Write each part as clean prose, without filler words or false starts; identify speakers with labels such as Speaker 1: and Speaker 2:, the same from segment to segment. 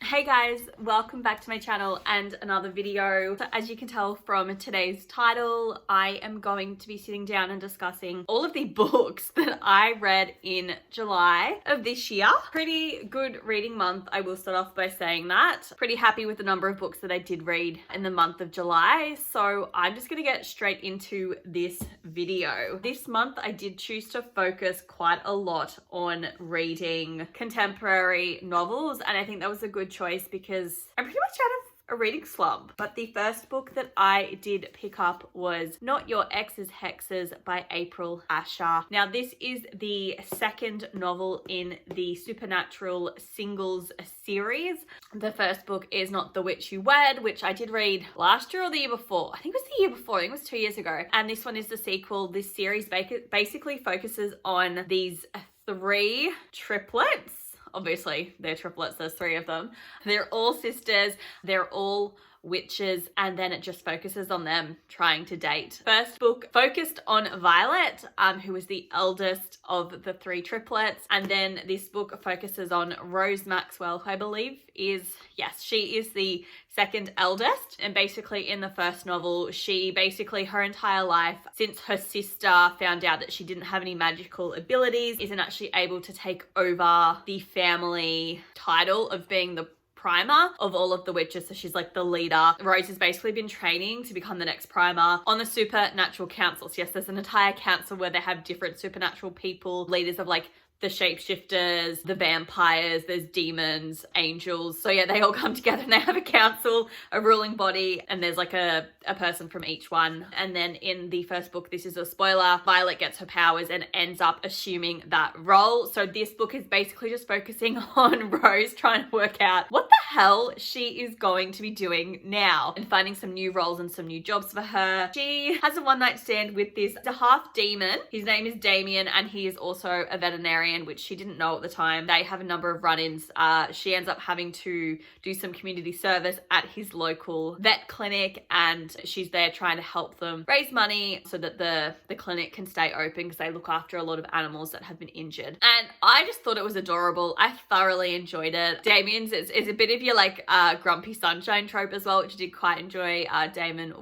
Speaker 1: Hey guys, welcome back to my channel and another video. So as you can tell from today's title, I am going to be sitting down and discussing all of the books that I read in July of this year. Pretty good reading month, I will start off by saying that. Pretty happy with the number of books that I did read in the month of July, so I'm just gonna get straight into this video. This month I did choose to focus quite a lot on reading contemporary novels, and I think that was a good choice because I'm pretty much out of a reading slump. But the first book that I did pick up was Not Your Ex's Hexes by April Asher. Now this is the second novel in the Supernatural Singles series. The first book is Not the Witch You Wed, which I did read last year or the year before. I think it was the year before, I think it was 2 years ago. And this one is the sequel. This series basically focuses on these three triplets. Obviously, they're triplets, there's three of them. They're all sisters, they're all witches, and then it just focuses on them trying to date. First book focused on Violet, who is the eldest of the three triplets, and then this book focuses on Rose Maxwell, who I believe is, yes, she is the second eldest. And basically in the first novel, she basically her entire life since her sister found out that she didn't have any magical abilities, isn't actually able to take over the family title of being the primer of all of the witches. So she's like the leader. Rose has basically been training to become the next primer on the Supernatural Council. So yes, there's an entire council where they have different supernatural people, leaders of like the shapeshifters, the vampires, there's demons, angels. So yeah, they all come together and they have a council, a ruling body, and there's like a person from each one. And then in the first book, this is a spoiler, Violet gets her powers and ends up assuming that role. So this book is basically just focusing on Rose trying to work out what the hell she is going to be doing now and finding some new roles and some new jobs for her. She has a one-night stand with this half demon. His name is Damien, and he is also a veterinarian, which she didn't know at the time. They have a number of run-ins. She ends up having to do some community service at his local vet clinic, and she's there trying to help them raise money so that the clinic can stay open because they look after a lot of animals that have been injured. And I just thought it was adorable. I thoroughly enjoyed it. Damien's is a bit of your like grumpy sunshine trope as well, which I did quite enjoy. Damien,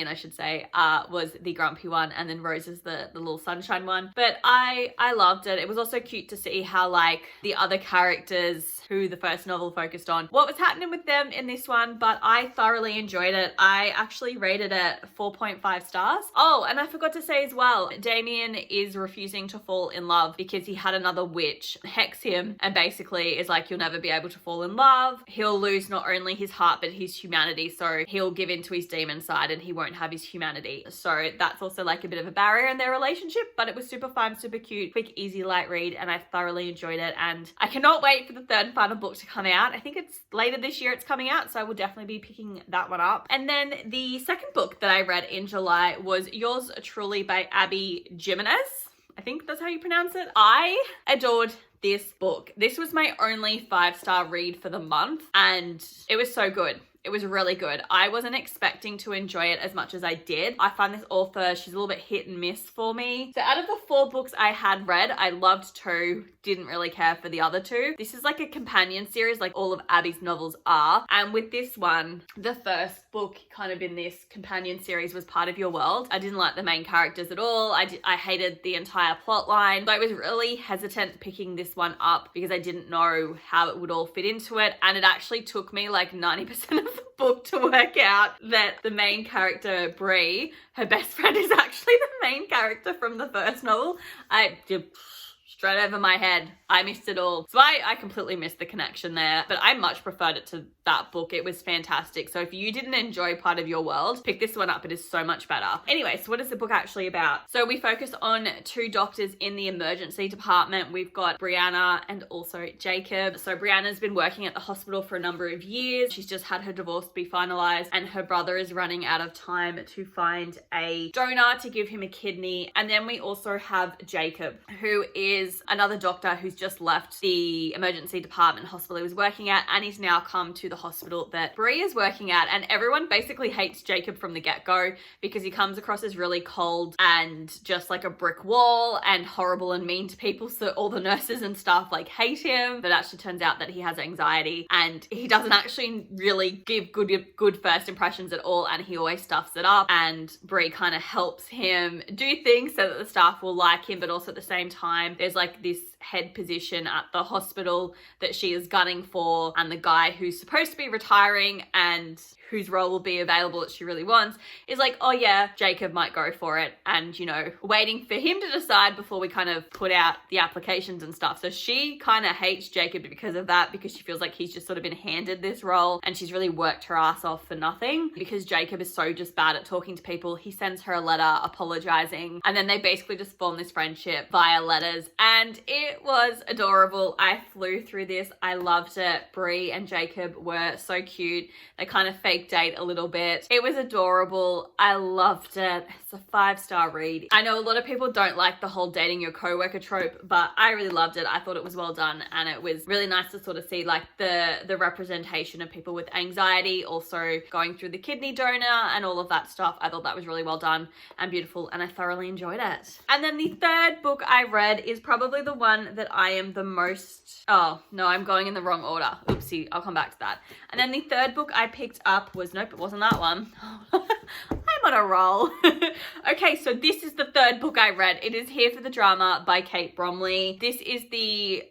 Speaker 1: I should say, was the grumpy one, and then Rose is the little sunshine one. But I loved it. It was also cute to see how like the other characters who the first novel focused on, what was happening with them in this one, but I thoroughly enjoyed it. I actually rated it 4.5 stars. Oh, and I forgot to say as well, Damien is refusing to fall in love because he had another witch hex him and basically is like, you'll never be able to fall in love. He'll lose not only his heart, but his humanity. So he'll give in to his demon side and he won't have his humanity. So that's also like a bit of a barrier in their relationship, but it was super fun, super cute, quick, easy, light read, and I thoroughly enjoyed it. And I cannot wait for the third and final book to come out. I think it's later this year it's coming out, so I will definitely be picking that one up. And then the second book that I read in July was Yours Truly by Abby Jimenez. I think that's how you pronounce it. I adored this book. This was my only 5-star read for the month, and it was so good. It was really good. I wasn't expecting to enjoy it as much as I did. I find this author, she's a little bit hit and miss for me. So out of the 4 books I had read, I loved 2, didn't really care for the other 2. This is like a companion series, like all of Abby's novels are. And with this one, the first book kind of in this companion series was Part of Your World. I didn't like the main characters at all. I hated the entire plot line. So I was really hesitant picking this one up because I didn't know how it would all fit into it. And it actually took me like 90% of the book to work out that the main character, Bree, her best friend, is actually the main character from the first novel. I did straight over my head. I missed it all. So I completely missed the connection there, but I much preferred it to that book. It was fantastic. So if you didn't enjoy Part of Your World, pick this one up. It is so much better. Anyway, so what is the book actually about? So we focus on 2 doctors in the emergency department. We've got Brianna and also Jacob. So Brianna's been working at the hospital for a number of years. She's just had her divorce be finalized, and her brother is running out of time to find a donor to give him a kidney. And then we also have Jacob, who is is another doctor who's just left the emergency department hospital he was working at, and he's now come to the hospital that Bree is working at, and everyone basically hates Jacob from the get-go because he comes across as really cold and just like a brick wall and horrible and mean to people, so all the nurses and stuff like hate him. But it actually turns out that he has anxiety and he doesn't actually really give good first impressions at all, and he always stuffs it up, and Bree kind of helps him do things so that the staff will like him, but also at the same time there's like this head position at the hospital that she is gunning for, and the guy who's supposed to be retiring and whose role will be available that she really wants is like, oh yeah, Jacob might go for it, and you know, waiting for him to decide before we kind of put out the applications and stuff. So she kind of hates Jacob because of that, because she feels like he's just sort of been handed this role and she's really worked her ass off for nothing. Because Jacob is so just bad at talking to people, he sends her a letter apologizing, and then they basically just form this friendship via letters, and it was adorable. I flew through this. I loved it. Bree and Jacob were so cute. They kind of fake date a little bit. It was adorable. I loved it. It's a 5-star read. I know a lot of people don't like the whole dating your coworker trope, but I really loved it. I thought it was well done, and it was really nice to sort of see like the representation of people with anxiety, also going through the kidney donor and all of that stuff. I thought that was really well done and beautiful, and I thoroughly enjoyed it. And then the third book I read is probably the one that I am the most... Oh, no, I'm going in the wrong order. Oopsie, I'll come back to that. And then the third book I picked up was... Nope, it wasn't that one. I'm on a roll. Okay, so this is the third book I read. It is Here for the Drama by Kate Bromley. This is the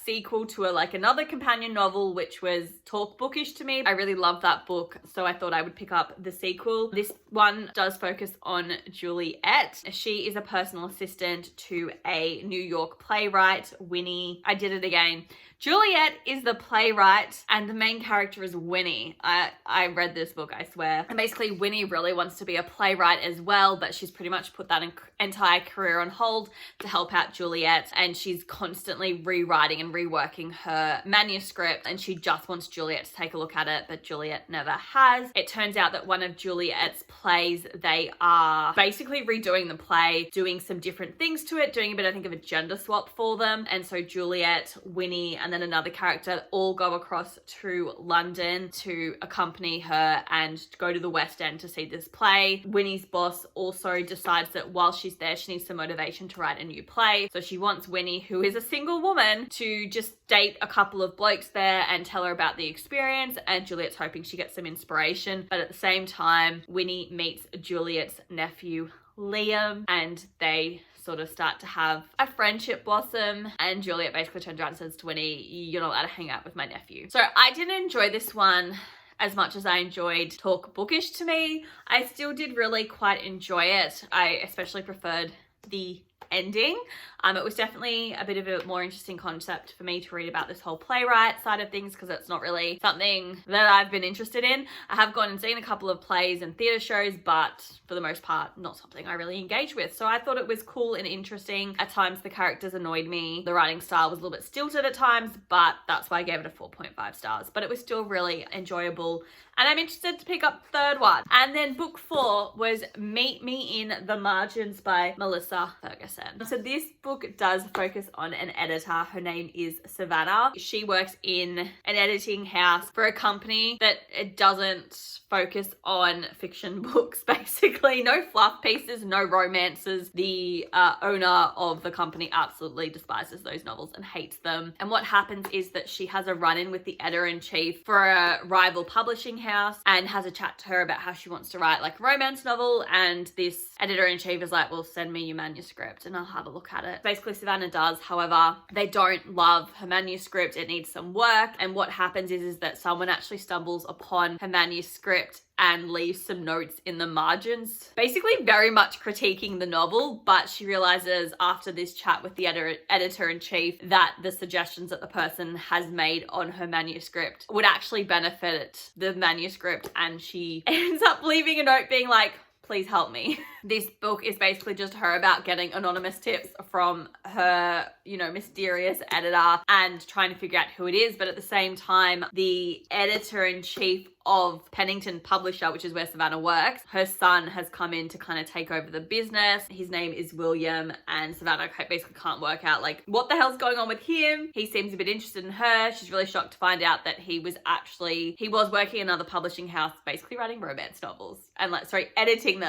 Speaker 1: sequel to another companion novel, which was Talk Bookish to me. I really loved that book, so I thought I would pick up the sequel. This one does focus on Juliet. She is a personal assistant to a New York playwright, Winnie. I did it again. Juliet is the playwright and the main character is Winnie. I read this book, I swear. And basically Winnie really wants to be a playwright as well, but she's pretty much put that entire career on hold to help out Juliet, and she's constantly rewriting and reworking her manuscript, and she just wants Juliet to take a look at it, but Juliet never has. It turns out that one of Juliet's plays, they are basically redoing the play, doing some different things to it, doing a bit, I think, of a gender swap for them, and so Juliet, Winnie, and then another character all go across to London to accompany her and go to the West End to see this play. Winnie's boss also decides that while she's there, she needs some motivation to write a new play. So she wants Winnie, who is a single woman, to just date a couple of blokes there and tell her about the experience, and Juliet's hoping she gets some inspiration. But at the same time, Winnie meets Juliet's nephew, Liam, and they sort of start to have a friendship blossom, and Juliet basically turns around and says to Winnie, you're not allowed to hang out with my nephew. So I didn't enjoy this one as much as I enjoyed Talk Bookish to me. I still did really quite enjoy it. I especially preferred the ending. It was definitely a bit of a more interesting concept for me to read about this whole playwright side of things, because it's not really something that I've been interested in. I have gone and seen a couple of plays and theatre shows, but for the most part, not something I really engage with. So I thought it was cool and interesting. At times, the characters annoyed me. The writing style was a little bit stilted at times, but that's why I gave it a 4.5 stars. But it was still really enjoyable, and I'm interested to pick up the third one. And then book 4 was Meet Me in the Margins by Melissa Ferguson. So this book does focus on an editor. Her name is Savannah. She works in an editing house for a company that it doesn't focus on fiction books, basically. No fluff pieces, no romances. The owner of the company absolutely despises those novels and hates them. And what happens is that she has a run-in with the editor-in-chief for a rival publishing house and has a chat to her about how she wants to write like a romance novel, and this editor-in-chief is like, well, send me your manuscript and I'll have a look at it. Basically Savannah does, however, they don't love her manuscript. It needs some work, and what happens is that someone actually stumbles upon her manuscript and leaves some notes in the margins, basically very much critiquing the novel. But she realizes after this chat with the editor-in-chief that the suggestions that the person has made on her manuscript would actually benefit the manuscript, and she ends up leaving a note being like, please help me. this book is basically just her about getting anonymous tips from her, mysterious editor and trying to figure out who it is. But at the same time, the editor-in-chief of Pennington Publisher, which is where Savannah works, her son has come in to kind of take over the business. His name is William, and Savannah basically can't work out like what the hell's going on with him. He seems a bit interested in her. She's really shocked to find out that he was working in another publishing house, basically writing romance novels and editing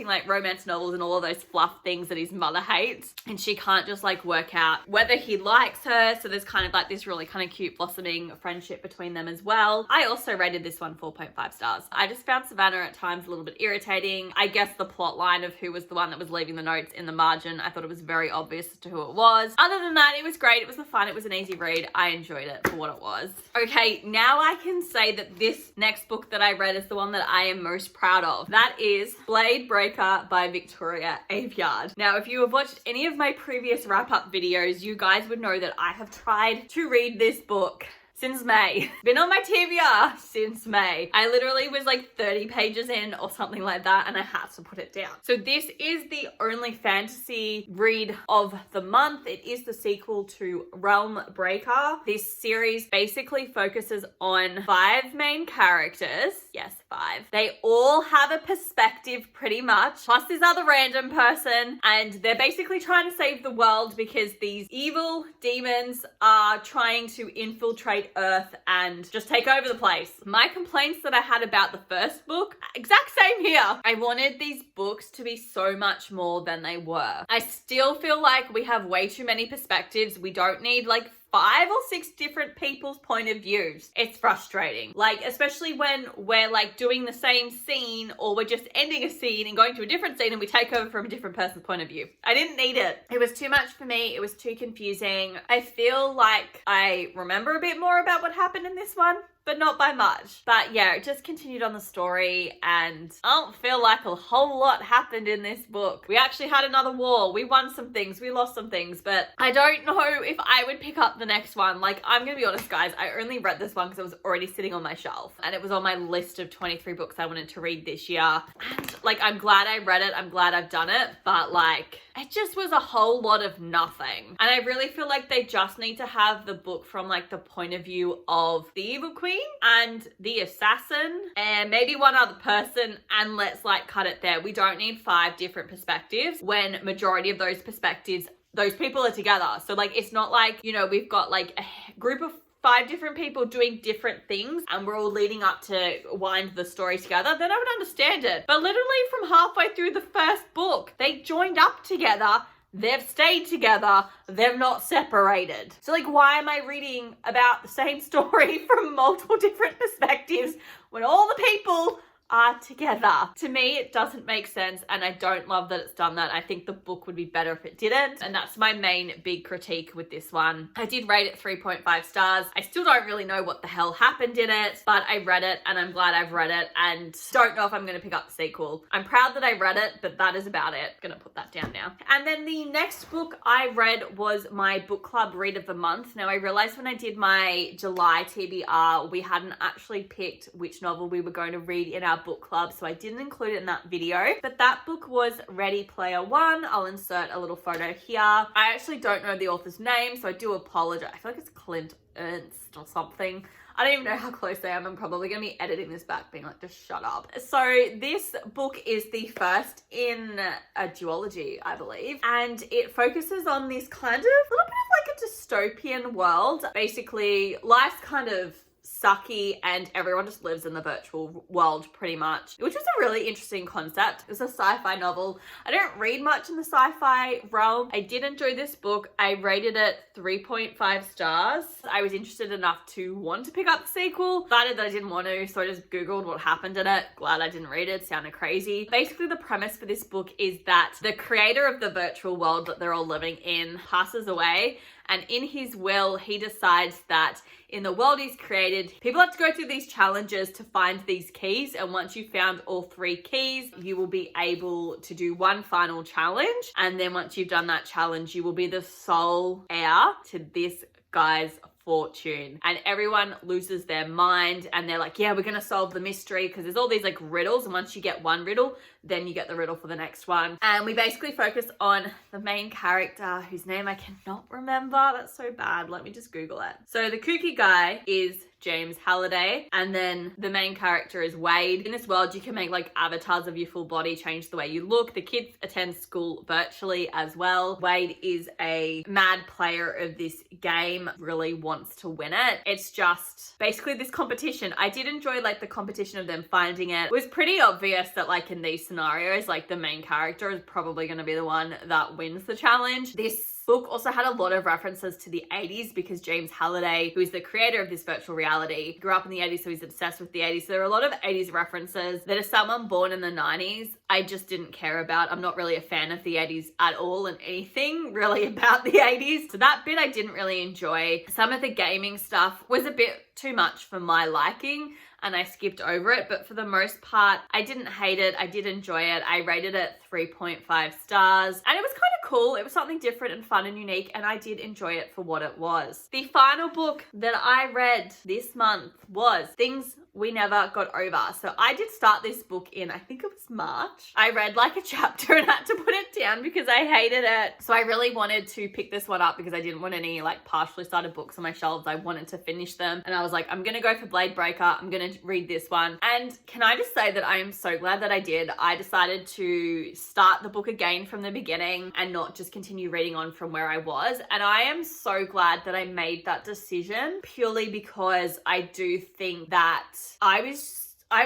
Speaker 1: like romance novels and all of those fluff things that his mother hates. And she can't just like work out whether he likes her. So there's kind of like this really kind of cute blossoming friendship between them as well. I also rated this one 4.5 stars. I just found Savannah at times a little bit irritating. I guess the plot line of who was the one that was leaving the notes in the margin, I thought it was very obvious as to who it was. Other than that, it was great. It was fun. It was an easy read. I enjoyed it for what it was. Okay, now I can say that this next book that I read is the one that I am most proud of. That is Blade Breaker by Victoria Aveyard. Now, if you have watched any of my previous wrap-up videos, you guys would know that I have tried to read this book since May. Been on my TBR since May. I literally was like 30 pages in or something like that, and I had to put it down. So this is the only fantasy read of the month. It is the sequel to Realm Breaker. This series basically focuses on 5 main characters. Yes, 5. They all have a perspective pretty much, plus this other random person, and they're basically trying to save the world because these evil demons are trying to infiltrate Earth and just take over the place. My complaints that I had about the first book, exact same here. I wanted these books to be so much more than they were. I still feel like we have way too many perspectives. We don't need like 5 or 6 different people's point of views. It's frustrating. Like, especially when we're like doing the same scene or we're just ending a scene and going to a different scene and we take over from a different person's point of view. I didn't need it. It was too much for me. It was too confusing. I feel like I remember a bit more about what happened in this one, but not by much. But yeah, it just continued on the story, and I don't feel like a whole lot happened in this book. We actually had another war. We won some things. We lost some things, but I don't know if I would pick up the next one. Like, I'm gonna be honest, guys, I only read this one because it was already sitting on my shelf, and it was on my list of 23 books I wanted to read this year. And like, I'm glad I read it. I'm glad I've done it, but like, it just was a whole lot of nothing. And I really feel like they just need to have the book from like the point of view of the evil queen and the assassin and maybe one other person, and let's like cut it there. We don't need 5 different perspectives when majority of those perspectives, those people are together. So like, it's not like, we've got like a group of 5 different people doing different things and we're all leading up to wind the story together, then I would understand it. But literally from halfway through the first book, they joined up together. They've stayed together. They've not separated. So like, why am I reading about the same story from multiple different perspectives when all the people are together? To me, it doesn't make sense, and I don't love that it's done that. I think the book would be better if it didn't, and that's my main big critique with this one. I did rate it 3.5 stars. I still don't really know what the hell happened in it, but I read it, and I'm glad I've read it, and don't know if I'm going to pick up the sequel. I'm proud that I read it, but that is about it. I'm going to put that down now. And then the next book I read was my book club read of the month. Now, I realized when I did my July TBR, we hadn't actually picked which novel we were going to read in our book club, so I didn't include it in that video, but that book was Ready Player One. I'll insert a little photo here. I actually don't know the author's name, so I do apologize. I feel like it's Clint Ernst or something. I don't even know how close I am. I'm probably going to be editing this back being like, just shut up. So this book is the first in a duology, I believe, and it focuses on this kind of little bit of like a dystopian world. Basically, life's kind of sucky and everyone just lives in the virtual world pretty much, which was a really interesting concept. It was a sci-fi novel. I don't read much in the sci-fi realm. I did enjoy this book. I rated it 3.5 stars. I was interested enough to want to pick up the sequel. Decided that I didn't want to, so I just googled what happened in it. Glad I didn't read it. Sounded crazy. Basically, the premise for this book is that the creator of the virtual world that they're all living in passes away, and in his will, he decides that in the world he's created, people have to go through these challenges to find these keys. And once you've found all 3 keys, you will be able to do one final challenge. And then once you've done that challenge, you will be the sole heir to this guy's fortune. And everyone loses their mind and they're like, yeah, we're gonna solve the mystery, because there's all these like riddles, and once you get one riddle, then you get the riddle for the next one. And we basically focus on the main character, whose name I cannot remember. That's so bad. Let me just Google it. So the kooky guy is James Halliday, and then the main character is Wade. In this world, you can make like avatars of your full body, change the way you look. The kids attend school virtually as well. Wade is a mad player of this game, really wants to win it. It's just basically this competition. I did enjoy like the competition of them finding it. It was pretty obvious that like in these scenarios, like the main character is probably going to be the one that wins the challenge. This book also had a lot of references to the 80s, because James Halliday, who is the creator of this virtual reality, grew up in the 80s, so he's obsessed with the 80s. So there are a lot of 80s references that as someone born in the 90s, I just didn't care about. I'm not really a fan of the 80s at all, and anything really about the 80s. So that bit I didn't really enjoy. Some of the gaming stuff was a bit too much for my liking, and I skipped over it, but for the most part, I didn't hate it. I did enjoy it. I rated it 3.5 stars, and it was kind of cool. It was something different and fun and unique, and I did enjoy it for what it was. The final book that I read this month was Things We Never Got Over. So I did start this book in, I think it was March. I read like a chapter and had to put it down because I hated it. So I really wanted to pick this one up because I didn't want any like partially started books on my shelves. I wanted to finish them. And I was like, I'm going to go for Blade Breaker. I'm going to read this one. And can I just say that I am so glad that I did. I decided to start the book again from the beginning and not just continue reading on from where I was. And I am so glad that I made that decision, purely because I do think that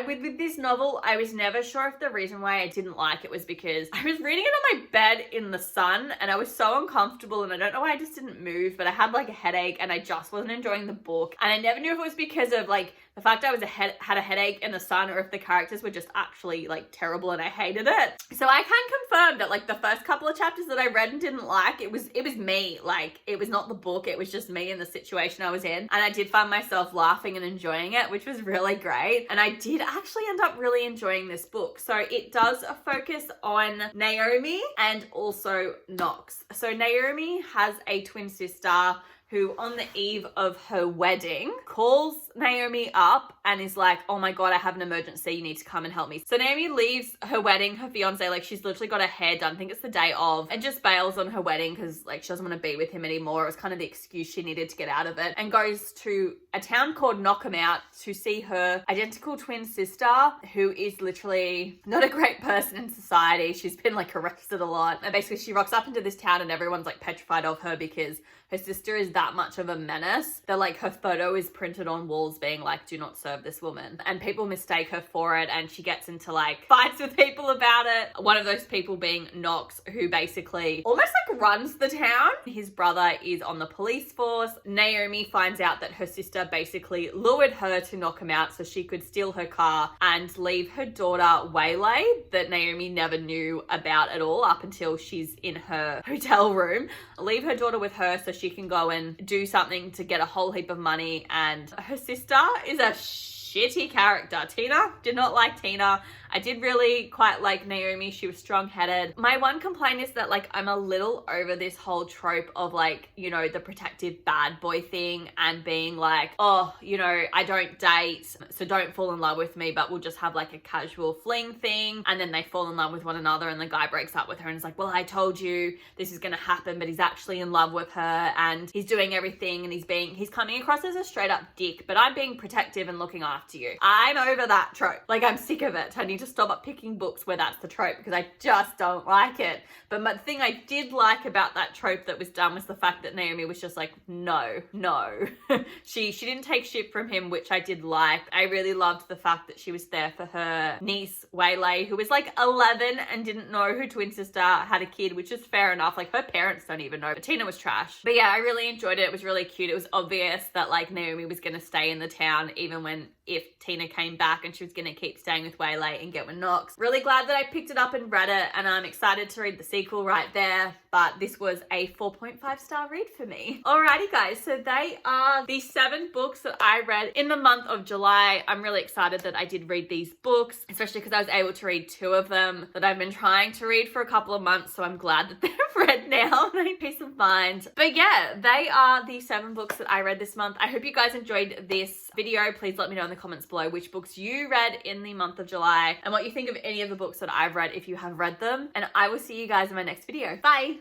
Speaker 1: with this novel, I was never sure if the reason why I didn't like it was because I was reading it on my bed in the sun and I was so uncomfortable, and I don't know why I just didn't move, but I had like a headache and I just wasn't enjoying the book. And I never knew if it was because of like the fact I had a headache in the sun, or if the characters were just actually like terrible and I hated it. So I can confirm that like the first couple of chapters that I read and didn't like, it was me. Like, it was not the book, it was just me and the situation I was in. And I did find myself laughing and enjoying it, which was really great. And I did actually end up really enjoying this book. So it does focus on Naomi and also Knox. So Naomi has a twin sister who on the eve of her wedding calls Naomi up and is like, oh my God, I have an emergency. You need to come and help me. So Naomi leaves her wedding, her fiance, like she's literally got her hair done. I think it's the day of, and just bails on her wedding because like she doesn't want to be with him anymore. It was kind of the excuse she needed to get out of it, and goes to a town called Knockemout to see her identical twin sister, who is literally not a great person in society. She's been like arrested a lot. And basically she rocks up into this town and everyone's like petrified of her because her sister is that much of a menace that like her photo is printed on walls being like, do not serve this woman. And people mistake her for it, and she gets into like fights with people about it. One of those people being Knox, who basically almost like runs the town. His brother is on the police force. Naomi finds out that her sister basically lured her to knock him out so she could steal her car and leave her daughter waylaid, that Naomi never knew about at all up until she's in her hotel room. Leave her daughter with her so she can go and do something to get a whole heap of money. And her sister is a shitty character. Tina, did not like Tina. I did really quite like Naomi. She was strong-headed. My one complaint is that like I'm a little over this whole trope of like, you know, the protective bad boy thing and being like, oh, you know, I don't date, so don't fall in love with me, but we'll just have like a casual fling thing. And then they fall in love with one another and the guy breaks up with her and is like, well, I told you this is gonna happen, but he's actually in love with her and he's doing everything and he's coming across as a straight up dick, but I'm being protective and looking after you. I'm over that trope. Like, I'm sick of it. I need to stop up picking books where that's the trope because I just don't like it. But the thing I did like about that trope that was done was the fact that Naomi was just like, no. she didn't take shit from him, which I did like. I really loved the fact that she was there for her niece, Waylay, who was like 11 and didn't know her twin sister had a kid, which is fair enough. Like, her parents don't even know, but Tina was trash. But yeah, I really enjoyed it. It was really cute. It was obvious that like Naomi was going to stay in the town even if Tina came back, and she was going to keep staying with Waylay and Get When Knox. Really glad that I picked it up and read it, and I'm excited to read the sequel right there, but this was a 4.5 star read for me. Alrighty guys, so they are the 7 books that I read in the month of July. I'm really excited that I did read these books, especially because I was able to read 2 of them that I've been trying to read for a couple of months, so I'm glad that they're read now. Peace of mind. But yeah, they are the 7 books that I read this month. I hope you guys enjoyed this video. Please let me know in the comments below which books you read in the month of July and what you think of any of the books that I've read if you have read them. And I will see you guys in my next video. Bye!